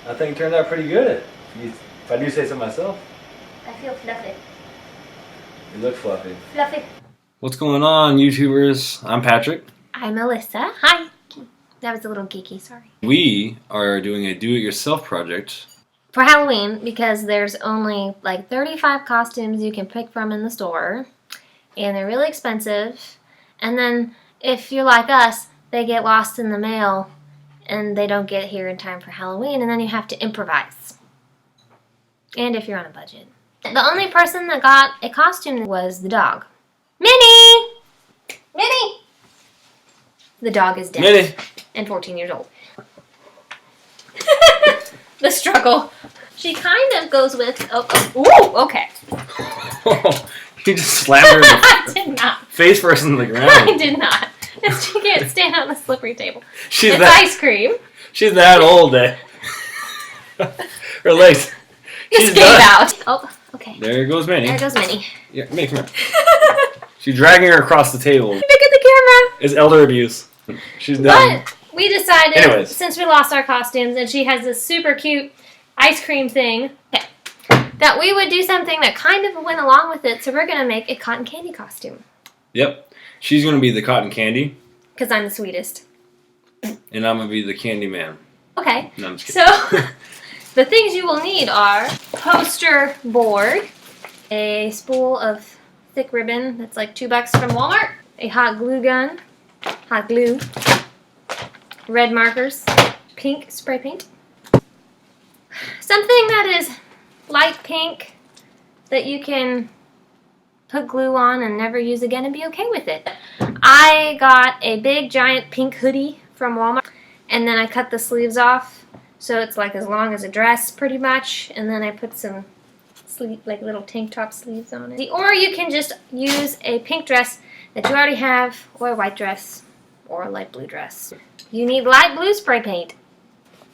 I think it turned out pretty good. If I do say so myself. I feel fluffy. You look fluffy. Fluffy. What's going on, YouTubers? I'm Patrick. I'm Melissa. Hi. That was a little geeky, sorry. We are doing a do-it-yourself project. For Halloween, because there's only like 35 costumes you can pick from in the store. And they're really expensive. And then, if you're like us, they get lost in the mail and they don't get here in time for Halloween, and then you have to improvise. And if you're on a budget. The only person that got a costume was the dog. Minnie! Minnie! The dog is dead. Minnie! And 14 years old. The struggle. She kind of goes with... Ooh, okay. You just slammed her in I did not. face first in the ground. I did not. She can't stand on the slippery table. It's ice cream. She's that old, eh? Her legs. Just gave out. Oh, okay. There goes Minnie. There goes Minnie. Yeah, come here. She's dragging her across the table. Look at the camera. It's elder abuse. She's done. But we decided, Anyways. Since we lost our costumes and she has this super cute ice cream thing, that we would do something that kind of went along with it. So we're going to make a cotton candy costume. Yep. She's going to be the cotton candy. Because I'm the sweetest. And I'm going to be the candy man. Okay. No, I'm just kidding. So, the things you will need are poster board, a spool of thick ribbon that's like $2 from Walmart, a hot glue gun, hot glue, red markers, pink spray paint, something that is light pink that you can put glue on and never use again and be okay with it. I got a big giant pink hoodie from Walmart, and then I cut the sleeves off so it's like as long as a dress pretty much, and then I put some like little tank top sleeves on it. Or you can just use a pink dress that you already have, or a white dress, or a light blue dress. You need light blue spray paint.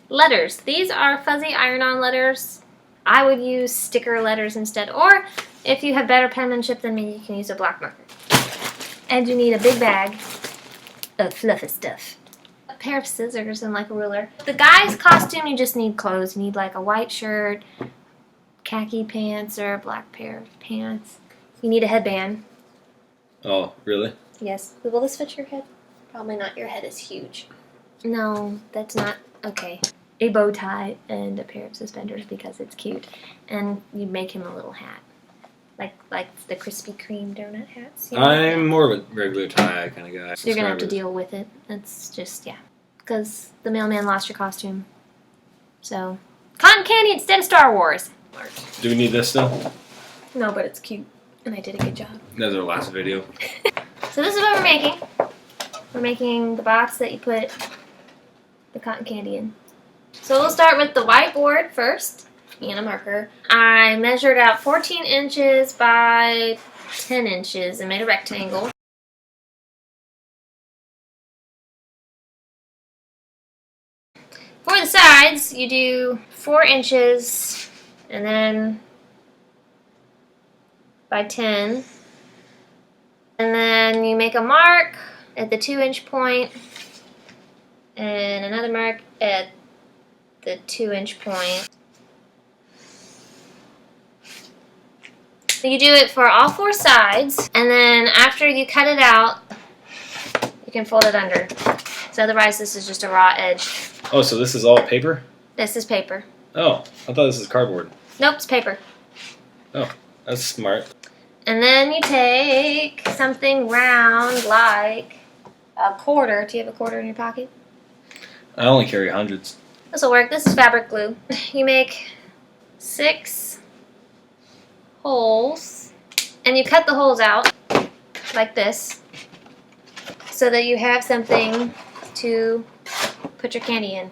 Letters. These are fuzzy iron-on letters. I would use sticker letters instead, or if you have better penmanship than me, you can use a black marker. And you need a big bag of fluffy stuff. A pair of scissors and like a ruler. The guy's costume, you just need clothes. You need like a white shirt, khaki pants, or a black pair of pants. You need a headband. Oh, really? Yes. Will this fit your head? Probably not. Your head is huge. No, that's not. Okay. A bow tie and a pair of suspenders because it's cute. And you make him a little hat. Like the Krispy Kreme donut hats. You know? I'm more of a regular tie kind of guy. So you're going to have to deal with it. It's just, yeah. Because the mailman lost your costume. So, cotton candy instead of Star Wars. Do we need this still? No, but it's cute. And I did a good job. That's our last video. So this is what we're making. We're making the box that you put the cotton candy in. So we'll start with the whiteboard first. And a marker. I measured out 14 inches by 10 inches and made a rectangle. For the sides, you do 4 inches and then by 10. And then you make a mark at the 2-inch point and another mark at the 2-inch point. You do it for all 4 sides, and then after you cut it out, you can fold it under. So otherwise this is just a raw edge. Oh, so this is all paper? This is paper. Oh, I thought this was cardboard. Nope, it's paper. Oh, that's smart. And then you take something round like a quarter. Do you have a quarter in your pocket? I only carry hundreds. This will work. This is fabric glue. You make 6 holes, and you cut the holes out like this so that you have something to put your candy in.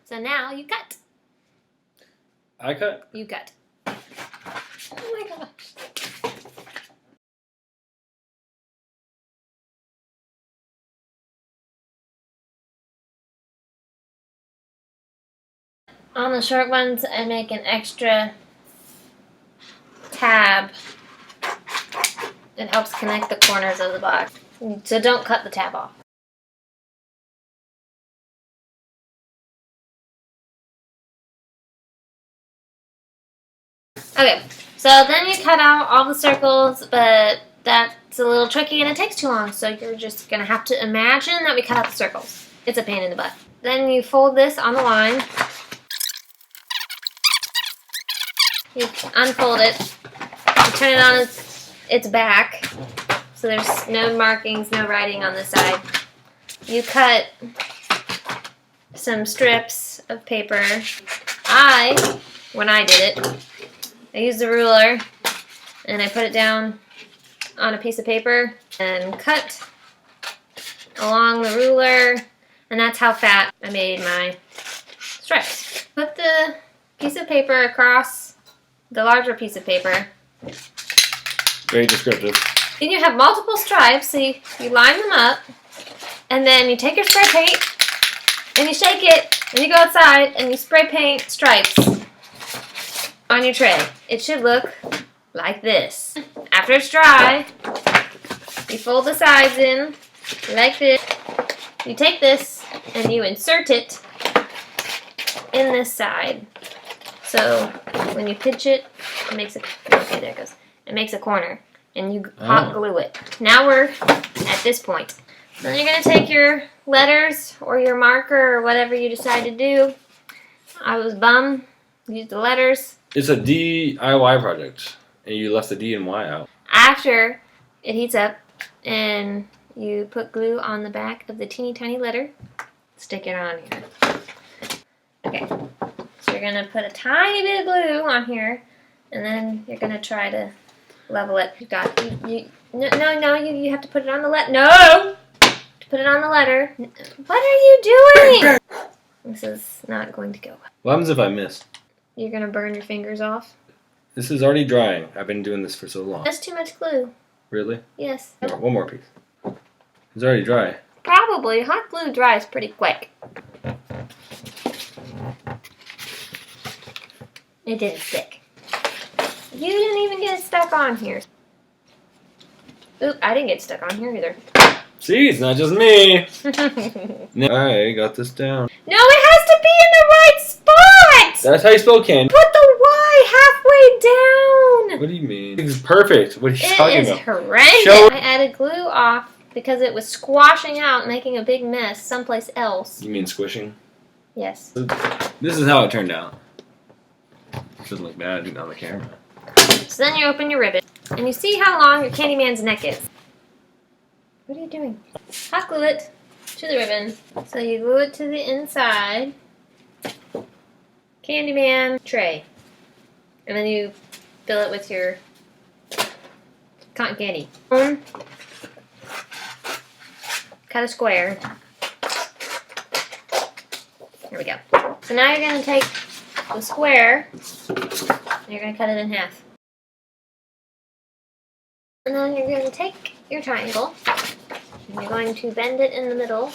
So now you cut. I cut? You cut. Oh my gosh. On the short ones, I make an extra tab. It helps connect the corners of the box. So don't cut the tab off. Okay, so then you cut out all the circles, but that's a little tricky and it takes too long, so you're just going to have to imagine that we cut out the circles. It's a pain in the butt. Then you fold this on the line. You unfold it. You turn it on its back, so there's no markings, no writing on the side. You cut some strips of paper. When I did it, I used the ruler and I put it down on a piece of paper and cut along the ruler, and that's how fat I made my stripes. Put the piece of paper across the larger piece of paper. Very descriptive. Then you have multiple stripes, so you line them up, and then you take your spray paint and you shake it, and you go outside and you spray paint stripes on your tray. It should look like this. After it's dry, you fold the sides in like this. You take this and you insert it in this side. So when you pinch it, it makes a, okay, there it goes. It makes a corner, and you hot glue it. Now we're at this point. Then you're going to take your letters or your marker or whatever you decide to do. I was bummed. Use the letters. It's a DIY project, and you left the D and Y out. After it heats up, and you put glue on the back of the teeny tiny letter, stick it on here. Okay, so you're going to put a tiny bit of glue on here, and then you're going to try to level it. You got you have to put it on the letter. No! To put it on the letter. What are you doing? This is not going to go well. What happens if I miss? You're going to burn your fingers off. This is already drying. I've been doing this for so long. That's too much glue. Really? Yes. One more piece. It's already dry. Probably. Hot glue dries pretty quick. It didn't stick. You didn't even get it stuck on here. Oop, I didn't get stuck on here either. See, it's not just me. I got this down. No, it has to be in the right spot! That's how you spell candy. Put the Y halfway down! What do you mean? It's perfect. What are you talking about? It is horrendous. I added glue off because it was squashing out, making a big mess someplace else. You mean squishing? Yes. This is how it turned out. It doesn't look bad on the camera. So then you open your ribbon, and you see how long your Candyman's neck is. What are you doing? Hot glue it to the ribbon. So you glue it to the inside. Candyman tray. And then you fill it with your cotton candy. Cut a square. Here we go. So now you're going to take the square, and you're going to cut it in half. And then you're going to take your triangle, and you're going to bend it in the middle,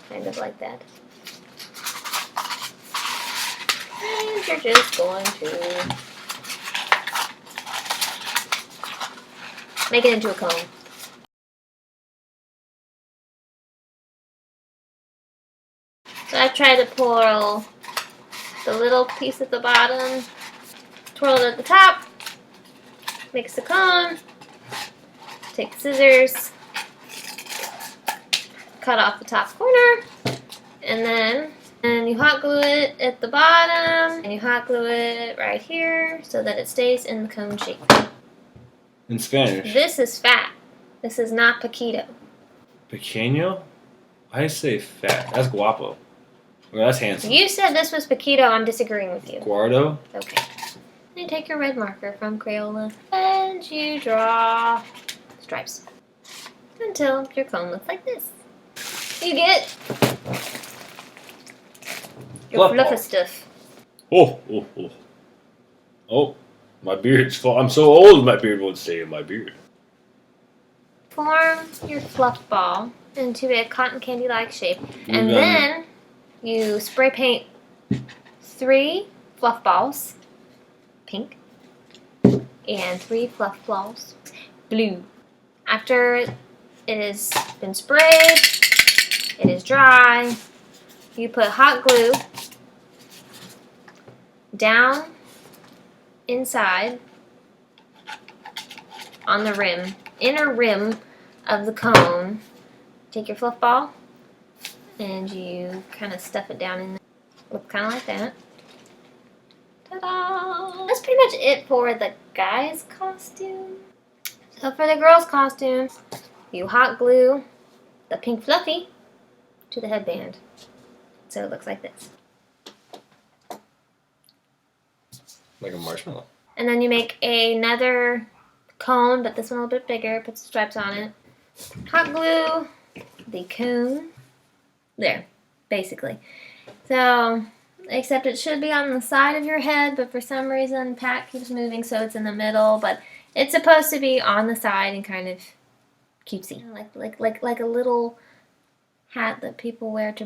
kind of like that. And you're just going to make it into a cone. So I tried to pull the little piece at the bottom, twirl it at the top, makes a cone, take scissors, cut off the top corner, and then you hot glue it at the bottom, and you hot glue it right here so that it stays in the cone shape. In Spanish. This is fat. This is not paquito. Pequeño? I say fat. That's guapo. Well, that's handsome. You said this was paquito. I'm disagreeing with you. Guardo? Okay. Then you take your red marker from Crayola and you draw stripes until your cone looks like this. You get your fluffy stuff. Oh. Oh, my beard's full. I'm so old, my beard won't stay in my beard. Form your fluff ball into a cotton candy-like shape, and then you spray paint 3 fluff balls, pink, and 3 fluff balls, blue. After it has been sprayed, it is dry, you put hot glue down inside on the rim, inner rim of the cone. Take your fluff ball and you kind of stuff it down in there. Looks kind of like that. Ta-da! That's pretty much it for the guy's costume. So for the girl's costume, you hot glue the pink fluffy to the headband. So it looks like this. Like a marshmallow. And then you make another cone, but this one a little bit bigger. Put some stripes on it. Hot glue the cone. There, basically. So, except it should be on the side of your head, but for some reason Pat keeps moving so it's in the middle. But it's supposed to be on the side and kind of cutesy, like a little hat that people wear to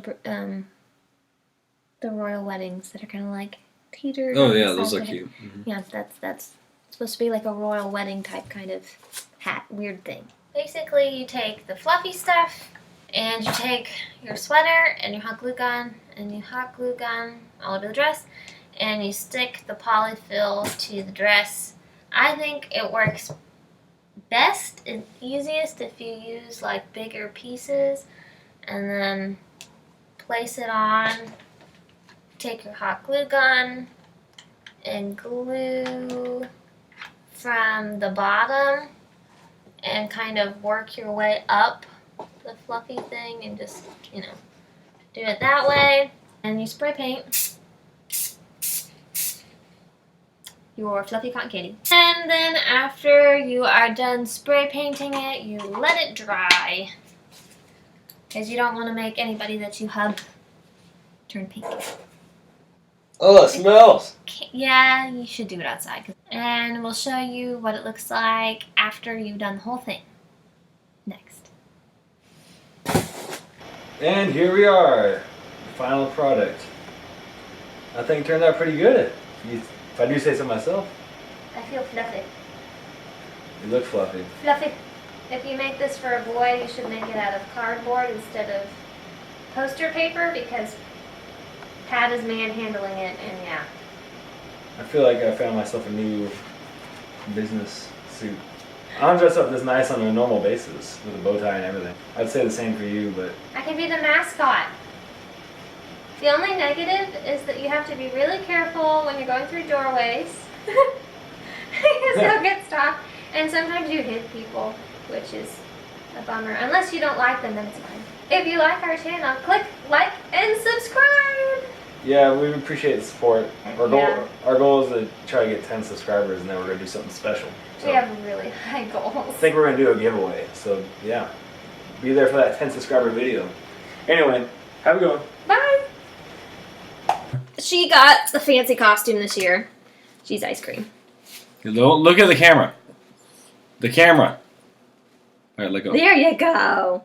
the royal weddings that are kind of like teetered. Oh yeah, those are cute. Mm-hmm. Yeah, that's supposed to be like a royal wedding type kind of hat, weird thing. Basically, you take the fluffy stuff and you take your sweater and your hot glue gun and you hot glue gun all over the dress and you stick the polyfill to the dress. I think it works best and easiest if you use like bigger pieces and then place it on. Take your hot glue gun and glue from the bottom and kind of work your way up the fluffy thing and just, you know, do it that way. And you spray paint your fluffy cotton candy. And then after you are done spray painting it, you let it dry because you don't want to make anybody that you hug turn pink. Oh, it smells. Yeah, you should do it outside. And we'll show you what it looks like after you've done the whole thing. Next. And here we are, the final product. I think it turned out pretty good. If I do say so myself. I feel fluffy. You look fluffy. Fluffy. If you make this for a boy, you should make it out of cardboard instead of poster paper because Pat is manhandling it, and yeah. I feel like I found myself a new business suit. I don't dress up this nice on a normal basis with a bow tie and everything. I'd say the same for you, but I can be the mascot. The only negative is that you have to be really careful when you're going through doorways. Because they'll get stopped. And sometimes you hit people, which is a bummer. Unless you don't like them, then it's fine. If you like our channel, click like and subscribe. yeah, we appreciate the support. Yeah. Our goal is to try to get 10 subscribers, and then we're going to do something special. So We have really high goals. I think we're going to do a giveaway. So, yeah. Be there for that 10 subscriber video. Anyway, have a good one. Bye. She got the fancy costume this year. She's ice cream. Don't look at the camera. The camera. All right, let go. There you go.